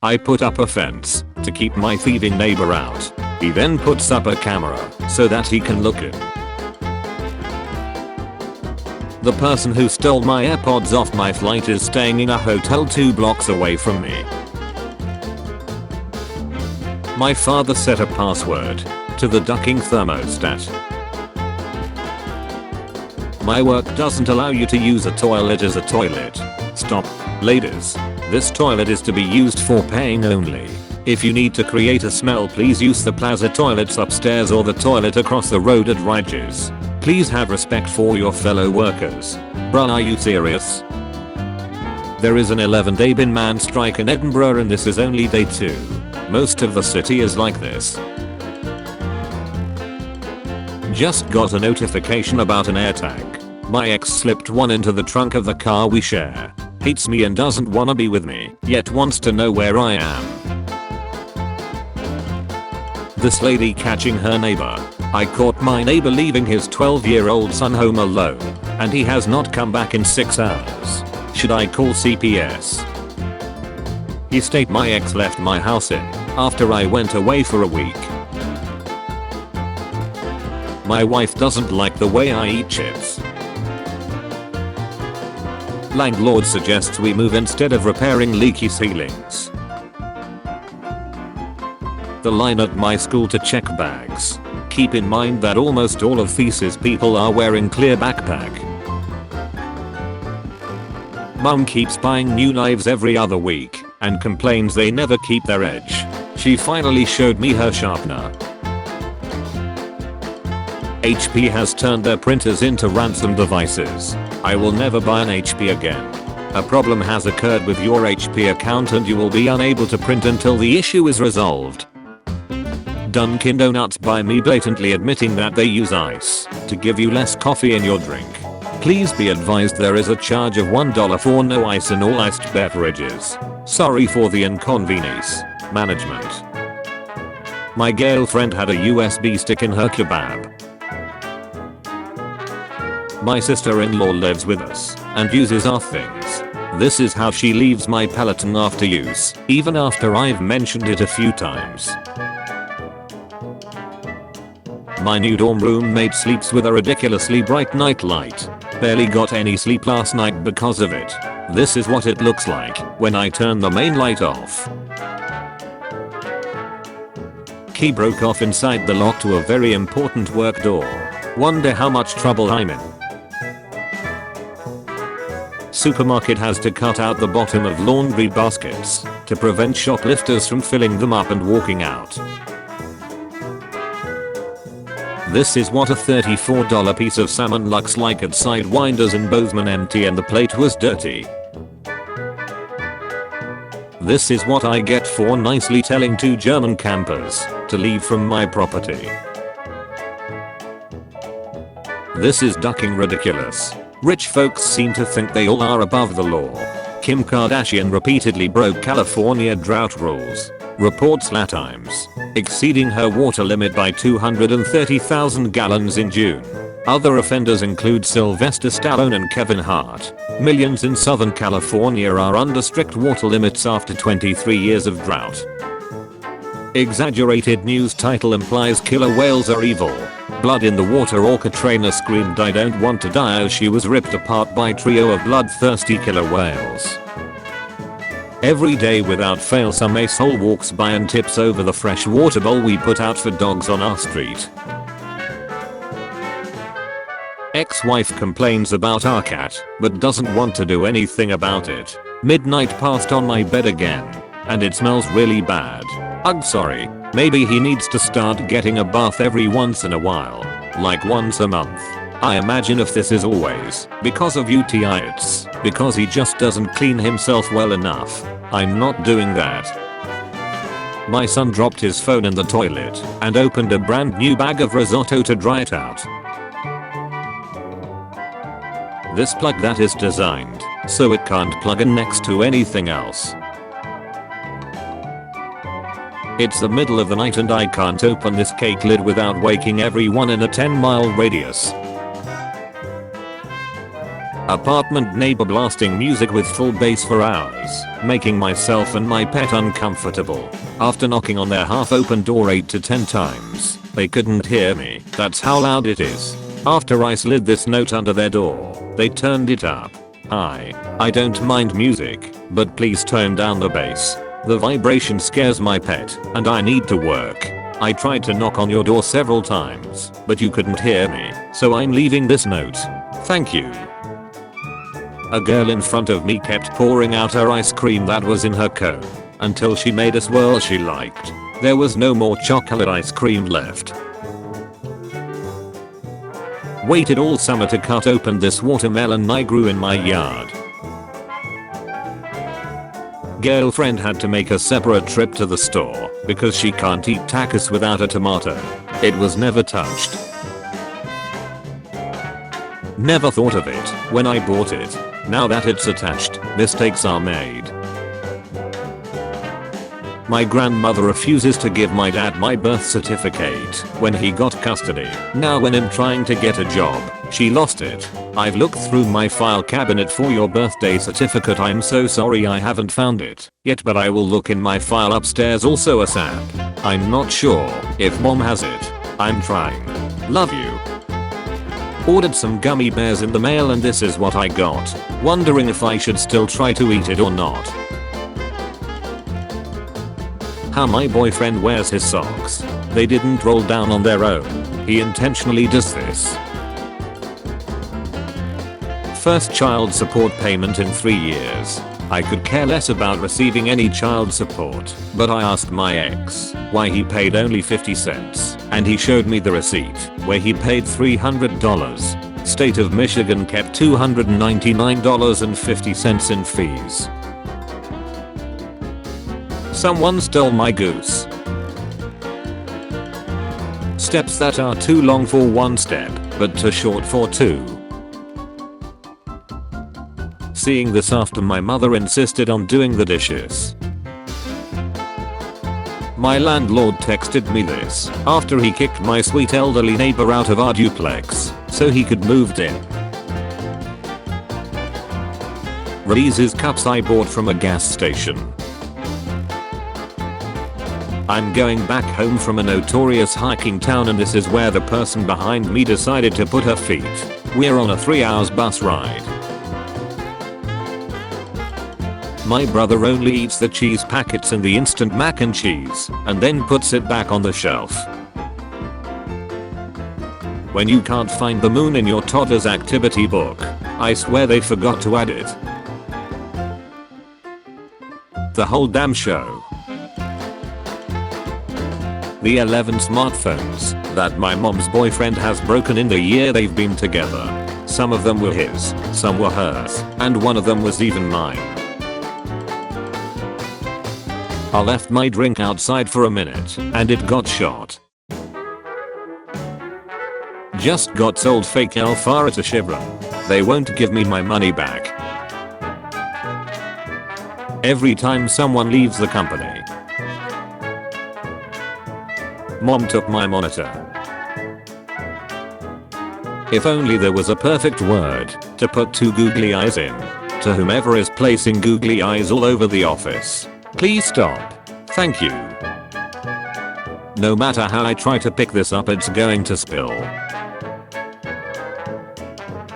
I put up a fence to keep my thieving neighbor out. He then puts up a camera so that he can look in. The person who stole my AirPods off my flight is staying in a hotel 2 blocks away from me. My father set a password to the ducking thermostat. My work doesn't allow you to use a toilet as a toilet. Stop. Ladies, this toilet is to be used for paying only. If you need to create a smell, please use the plaza toilets upstairs or the toilet across the road at Ridges. Please have respect for your fellow workers. Bruh, are you serious? There is an 11-day bin man strike in Edinburgh and this is only day 2. Most of the city is like this. Just got a notification about an air tag. My ex slipped one into the trunk of the car we share. Hates me and doesn't wanna be with me, yet wants to know where I am. This lady catching her neighbor. I caught my neighbor leaving his 12-year-old son home alone, and he has not come back in 6 hours. Should I call CPS? He state my ex left my house in after I went away for a week. My wife doesn't like the way I eat chips. Landlord suggests we move instead of repairing leaky ceilings. The line at my school to check bags. Keep in mind that almost all of thesis people are wearing clear backpack. Mum keeps buying new knives every other week and complains they never keep their edge. She finally showed me her sharpener. HP has turned their printers into ransom devices. I will never buy an HP again. A problem has occurred with your HP account and you will be unable to print until the issue is resolved. Dunkin' Donuts by me blatantly admitting that they use ice to give you less coffee in your drink. Please be advised there is a charge of $1 for no ice in all iced beverages. Sorry for the inconvenience, management. My girlfriend had a USB stick in her kebab. My sister-in-law lives with us and uses our things. This is how she leaves my Peloton after use, even after I've mentioned it a few times. My new dorm roommate sleeps with a ridiculously bright night light. Barely got any sleep last night because of it. This is what it looks like when I turn the main light off. Key broke off inside the lock to a very important work door. Wonder how much trouble I'm in. Supermarket has to cut out the bottom of laundry baskets to prevent shoplifters from filling them up and walking out. This is what a $34 piece of salmon looks like at Sidewinders in Bozeman, empty and the plate was dirty. This is what I get for nicely telling 2 German campers to leave from my property. This is ducking ridiculous. Rich folks seem to think they all are above the law. Kim Kardashian repeatedly broke California drought rules. Reports La Times. Exceeding her water limit by 230,000 gallons in June. Other offenders include Sylvester Stallone and Kevin Hart. Millions in Southern California are under strict water limits after 23 years of drought. Exaggerated news title implies killer whales are evil. Blood in the water. Orca trainer screamed I don't want to die as she was ripped apart by trio of bloodthirsty killer whales. Every day without fail some asshole walks by and tips over the fresh water bowl we put out for dogs on our street. Ex-wife complains about our cat, but doesn't want to do anything about it. Midnight passed on my bed again, and it smells really bad. Ugh, sorry. Maybe he needs to start getting a bath every once in a while, like once a month. I imagine if this is always because of UTI, it's because he just doesn't clean himself well enough. I'm not doing that. My son dropped his phone in the toilet and opened a brand new bag of risotto to dry it out. This plug that is designed so it can't plug in next to anything else. It's the middle of the night and I can't open this cake lid without waking everyone in a 10-mile radius. Apartment neighbor blasting music with full bass for hours, making myself and my pet uncomfortable. After knocking on their half-open door 8 to 10 times, they couldn't hear me. That's how loud it is. After I slid this note under their door, they turned it up. Hi, I don't mind music, but please tone down the bass. The vibration scares my pet, and I need to work. I tried to knock on your door several times, but you couldn't hear me, so I'm leaving this note. Thank you. A girl in front of me kept pouring out her ice cream that was in her cone, until she made a swirl she liked. There was no more chocolate ice cream left. Waited all summer to cut open this watermelon I grew in my yard. Girlfriend had to make a separate trip to the store because she can't eat tacos without a tomato. It was never touched. Never thought of it when I bought it. Now that it's attached, mistakes are made. My grandmother refuses to give my dad my birth certificate when he got custody. Now when I'm trying to get a job, she lost it. I've looked through my file cabinet for your birthday certificate. I'm so sorry I haven't found it yet, but I will look in my file upstairs. Also a sap. I'm not sure if mom has it. I'm trying. Love you. Ordered some gummy bears in the mail and this is what I got. Wondering if I should still try to eat it or not. How my boyfriend wears his socks. They didn't roll down on their own. He intentionally does this. First child support payment in 3 years. I could care less about receiving any child support, but I asked my ex why he paid only 50 cents, and he showed me the receipt where he paid $300. State of Michigan kept $299.50 in fees. Someone stole my goose. Steps that are too long for one step, but too short for two. Seeing this after my mother insisted on doing the dishes. My landlord texted me this after he kicked my sweet elderly neighbor out of our duplex so he could move in. Reese's cups I bought from a gas station. I'm going back home from a notorious hiking town and this is where the person behind me decided to put her feet. We're on a 3-hour bus ride. My brother only eats the cheese packets and the instant mac and cheese and then puts it back on the shelf. When you can't find the moon in your toddler's activity book, I swear they forgot to add it. The whole damn show. The 11 smartphones that my mom's boyfriend has broken in the year they've been together. Some of them were his, some were hers, and one of them was even mine. I left my drink outside for a minute and it got shot. Just got sold fake Alfara to Chevron. They won't give me my money back. Every time someone leaves the company. Mom took my monitor. If only there was a perfect word to put 2 googly eyes in. To whomever is placing googly eyes all over the office. Please stop. Thank you. No matter how I try to pick this up, it's going to spill.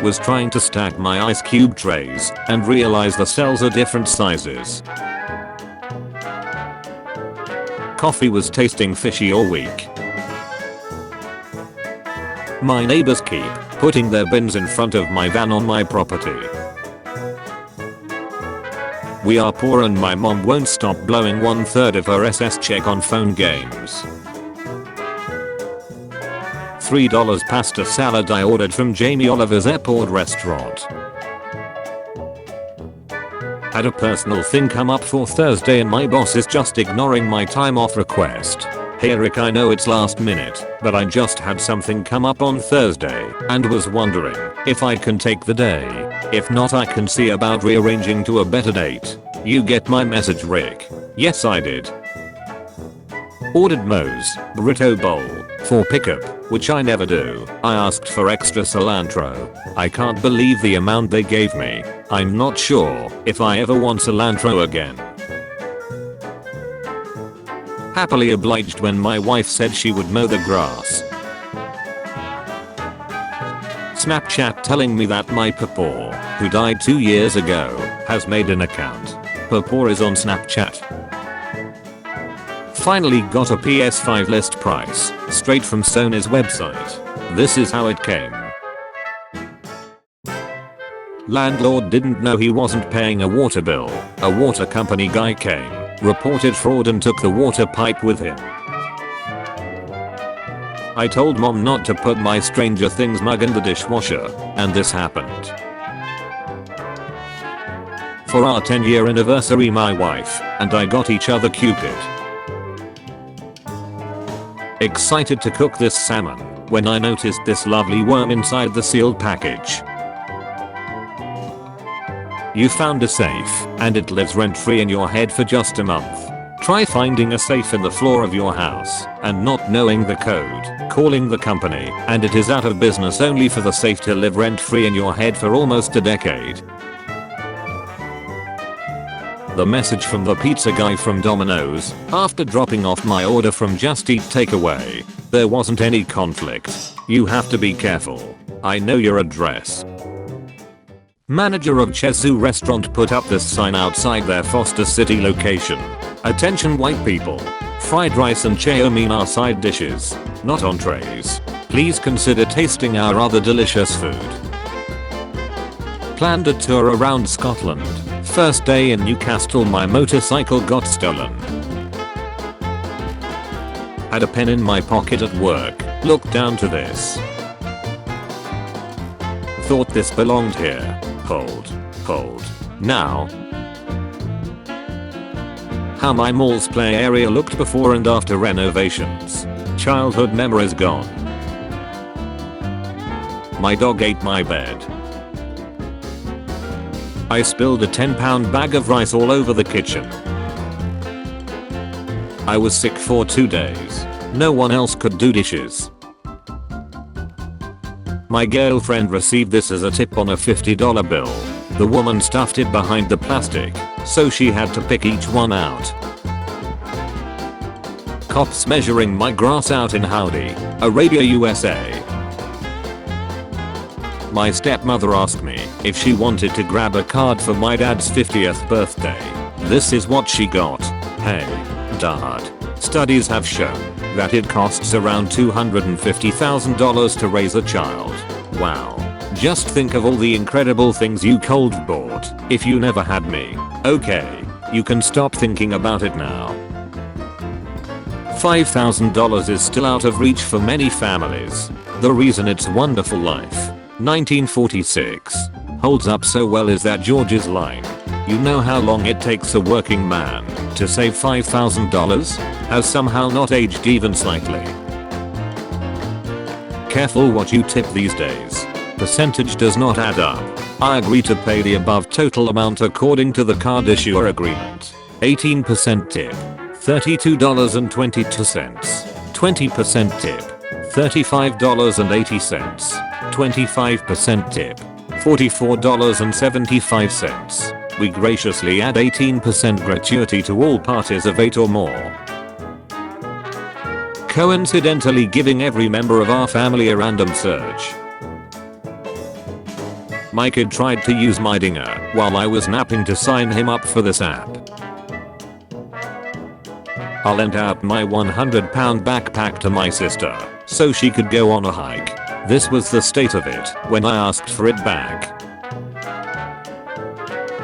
Was trying to stack my ice cube trays and realized the cells are different sizes. Coffee was tasting fishy all week. My neighbors keep putting their bins in front of my van on my property. We are poor and my mom won't stop blowing 1/3 of her SS check on phone games. $3 pasta salad I ordered from Jamie Oliver's airport restaurant. Had a personal thing come up for Thursday and my boss is just ignoring my time off request. Hey Rick, I know it's last minute, but I just had something come up on Thursday and was wondering if I can take the day. If not, I can see about rearranging to a better date. You get my message, Rick? Yes, I did. Ordered Moe's burrito bowl For pickup, which I never do, I asked for extra cilantro. I can't believe the amount they gave me. I'm not sure if I ever want cilantro again. Happily obliged when my wife said she would mow the grass. Snapchat telling me that my pawpaw, who died 2 years ago, has made an account. Pawpaw is on Snapchat. Finally got a PS5 list price, straight from Sony's website. This is how it came. Landlord didn't know he wasn't paying a water bill. A water company guy came, reported fraud and took the water pipe with him. I told mom not to put my Stranger Things mug in the dishwasher, and this happened. For our 10-year anniversary, my wife and I got each other Cupid. Excited to cook this salmon when I noticed this lovely worm inside the sealed package. You found a safe and it lives rent-free in your head for just a month. Try finding a safe in the floor of your house and not knowing the code, calling the company, and it is out of business only for the safe to live rent-free in your head for almost a decade. The message from the pizza guy from Domino's after dropping off my order from Just Eat Takeaway. There wasn't any conflict. You have to be careful. I know your address. Manager of Chesu restaurant put up this sign outside their Foster City location. Attention white people. Fried rice and chow mein are side dishes, not entrees. Please consider tasting our other delicious food. Planned a tour around Scotland. First day in Newcastle, my motorcycle got stolen. Had a pen in my pocket at work. Looked down to this. Thought this belonged here. Hold. Now. How my mall's play area looked before and after renovations. Childhood memories gone. My dog ate my bed. I spilled a 10-pound bag of rice all over the kitchen. I was sick for 2 days. No one else could do dishes. My girlfriend received this as a tip on a $50 bill. The woman stuffed it behind the plastic, so she had to pick each one out. Cops measuring my grass out in Howdy, Arabia, USA. My stepmother asked me if she wanted to grab a card for my dad's 50th birthday. This is what she got. Hey, Dad. Studies have shown that it costs around $250,000 to raise a child. Wow. Just think of all the incredible things you could have bought if you never had me. Okay, you can stop thinking about it now. $5,000 is still out of reach for many families. The reason It's a Wonderful Life, 1946, holds up so well is that George's line, "You know how long it takes a working man to save $5,000?" has somehow not aged even slightly. Careful what you tip these days. Percentage does not add up. I agree to pay the above total amount according to the card issuer agreement. 18% tip, $32.22. 20% tip, $35.80. 25% tip, $44.75. We graciously add 18% gratuity to all parties of 8 or more. Coincidentally giving every member of our family a random search. My kid tried to use my dinger while I was napping to sign him up for this app. I lent out my 100-pound backpack to my sister so she could go on a hike. This was the state of it when I asked for it back.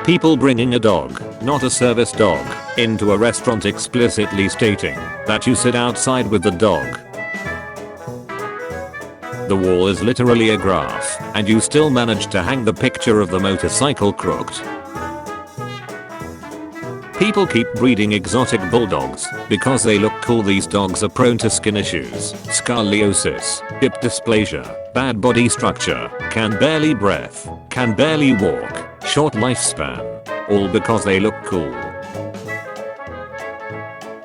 People bringing a dog, not a service dog, into a restaurant explicitly stating that you sit outside with the dog. The wall is literally a graph, and you still manage to hang the picture of the motorcycle crooked. People keep breeding exotic bulldogs because they look cool. These dogs are prone to skin issues, scoliosis, hip dysplasia, bad body structure, can barely breathe, can barely walk, short lifespan, all because they look cool.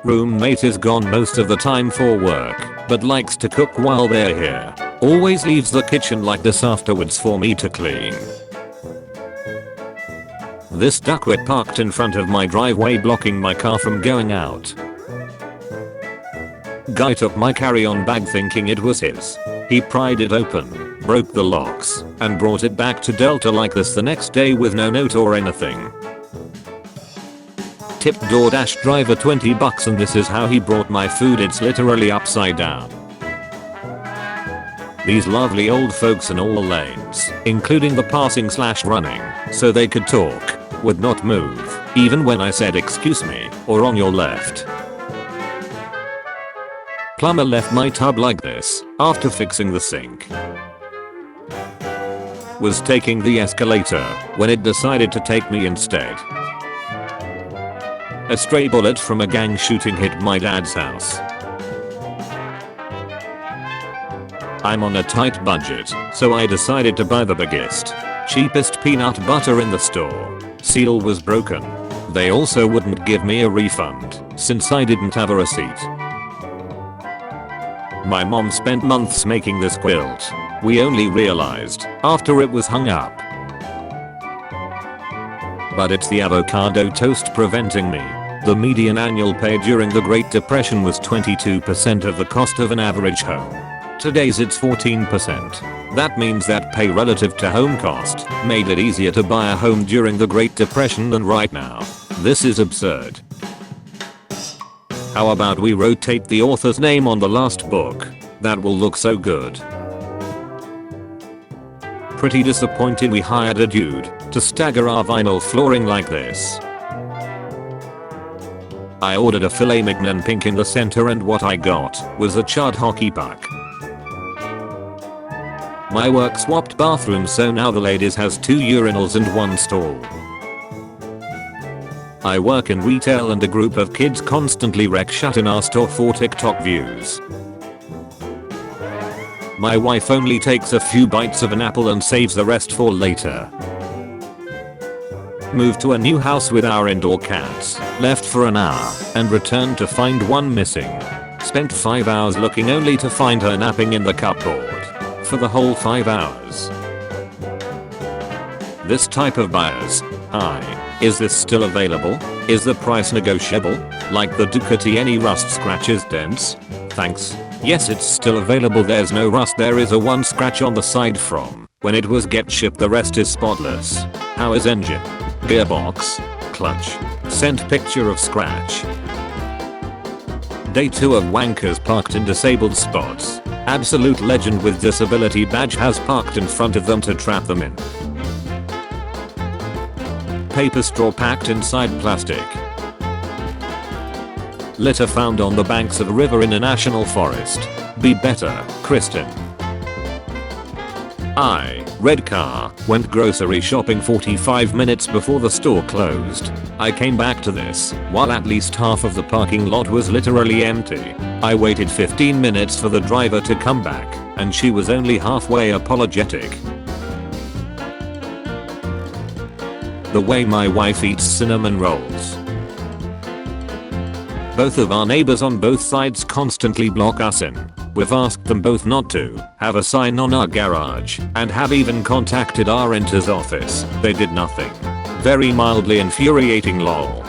Roommate is gone most of the time for work. but likes to cook while they're here. Always leaves the kitchen like this afterwards for me to clean. This duckweed parked in front of my driveway blocking my car from going out. Guy took my carry-on bag thinking it was his. He pried it open, broke the locks, and brought it back to Delta like this the next day with no note or anything. Tip DoorDash driver $20 and this is how he brought my food. It's literally upside down. These lovely old folks in all lanes, including the passing/running, so they could talk, would not move, even when I said excuse me, or on your left. Plumber left my tub like this, after fixing the sink. Was taking the escalator, when it decided to take me instead. A stray bullet from a gang shooting hit my dad's house. I'm on a tight budget, so I decided to buy the biggest, cheapest peanut butter in the store. Seal was broken. They also wouldn't give me a refund, since I didn't have a receipt. My mom spent months making this quilt. We only realized after it was hung up. But it's the avocado toast preventing me. The median annual pay during the Great Depression was 22% of the cost of an average home. Today's it's 14%. That means that pay relative to home cost made it easier to buy a home during the Great Depression than right now. This is absurd. How about we rotate the author's name on the last book? That will look so good. Pretty disappointed we hired a dude to stagger our vinyl flooring like this. I ordered a filet mignon pink in the center and what I got was a charred hockey puck. My work swapped bathrooms so now the ladies has 2 urinals and 1 stall. I work in retail and a group of kids constantly wreck shut in our store for TikTok views. My wife only takes a few bites of an apple and saves the rest for later. Moved to a new house with our indoor cats, left for an hour, and returned to find one missing. Spent 5 hours looking only to find her napping in the cupboard. For the whole 5 hours. This type of buyers. Hi. Is this still available? Is the price negotiable? Like the Ducati, any rust, scratches, dents? Thanks. Yes, it's still available. There's no rust. There is a 1 scratch on the side from when it was get shipped. The rest is spotless. How is engine? Gearbox? Clutch? Sent picture of scratch. Day 2 of wankers parked in disabled spots. Absolute legend with disability badge has parked in front of them to trap them in. Paper straw packed inside plastic. Litter found on the banks of a river in a national forest. Be better, Kristen. Red car, went grocery shopping 45 minutes before the store closed. I came back to this while at least half of the parking lot was literally empty. I waited 15 minutes for the driver to come back, and she was only halfway apologetic. The way my wife eats cinnamon rolls. Both of our neighbors on both sides constantly block us in. We've asked them both not to have a sign on our garage and have even contacted our renter's office. They did nothing. Very mildly infuriating, lol.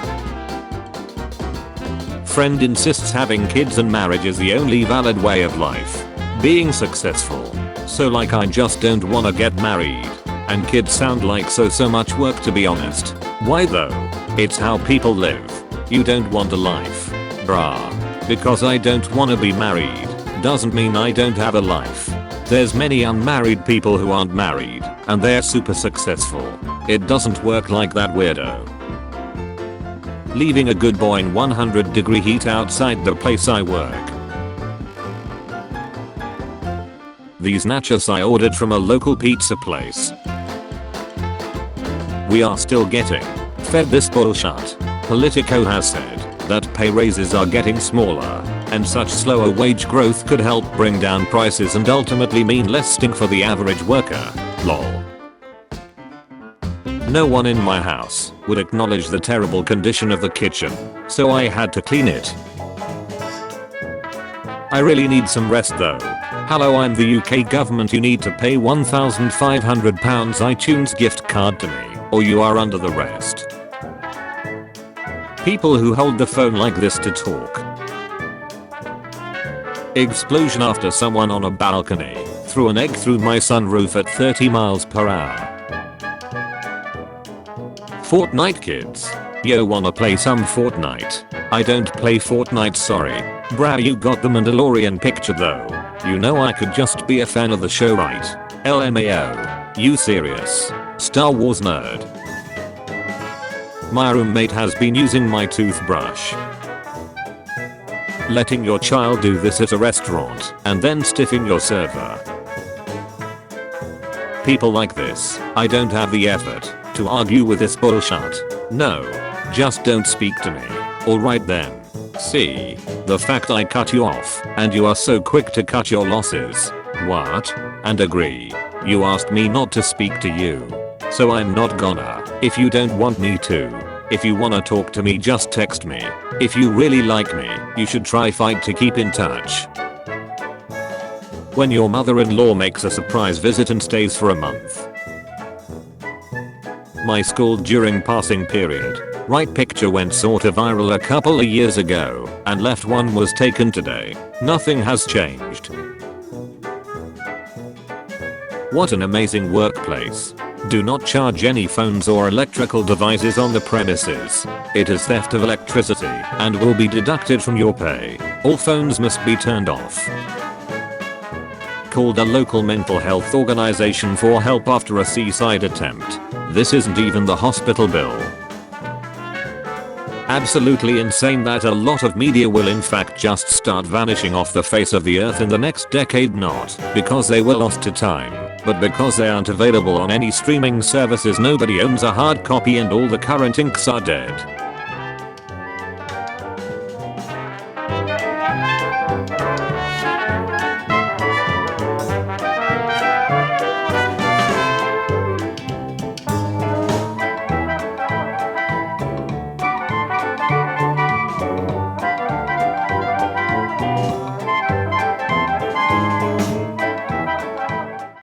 Friend insists having kids and marriage is the only valid way of life. Being successful. So like I just don't wanna get married. And kids sound like so much work, to be honest. Why though? It's how people live. You don't want a life. Bruh. Because I don't wanna be married doesn't mean I don't have a life. There's many unmarried people who aren't married and they're super successful. It doesn't work like that, weirdo. Leaving a good boy in 100-degree heat outside the place I work. These nachos I ordered from a local pizza place. We are still getting fed this bullshit. Politico has said that pay raises are getting smaller, and such slower wage growth could help bring down prices and ultimately mean less stink for the average worker. Lol. No one in my house would acknowledge the terrible condition of the kitchen, so I had to clean it. I really need some rest though. Hello, I'm the UK government. You need to pay £1,500 iTunes gift card to me, or you are under the rest. People who hold the phone like this to talk. Explosion after someone on a balcony threw an egg through my sunroof at 30 miles per hour. Fortnite kids. Yo, wanna play some Fortnite? I don't play Fortnite, sorry. Bruh, you got the Mandalorian picture though. You know I could just be a fan of the show, right? LMAO. You serious? Star Wars nerd. My roommate has been using my toothbrush. Letting your child do this at a restaurant and then stiffing your server. People like this, I don't have the effort to argue with this bullshit. No. Just don't speak to me. Alright then. See? The fact I cut you off and you are so quick to cut your losses. What? And agree. You asked me not to speak to you. So I'm not gonna. If you don't want me to. If you wanna talk to me, just text me. If you really like me, you should try fight to keep in touch. When your mother-in-law makes a surprise visit and stays for a month. My school during passing period. Right picture went sorta viral a couple of years ago, and left one was taken today. Nothing has changed. What an amazing workplace. Do not charge any phones or electrical devices on the premises. It is theft of electricity and will be deducted from your pay. All phones must be turned off. Called a local mental health organization for help after a suicide attempt. This isn't even the hospital bill. Absolutely insane that a lot of media will in fact just start vanishing off the face of the earth in the next decade, not because they were lost to time, but because they aren't available on any streaming services. Nobody owns a hard copy and all the current inks are dead.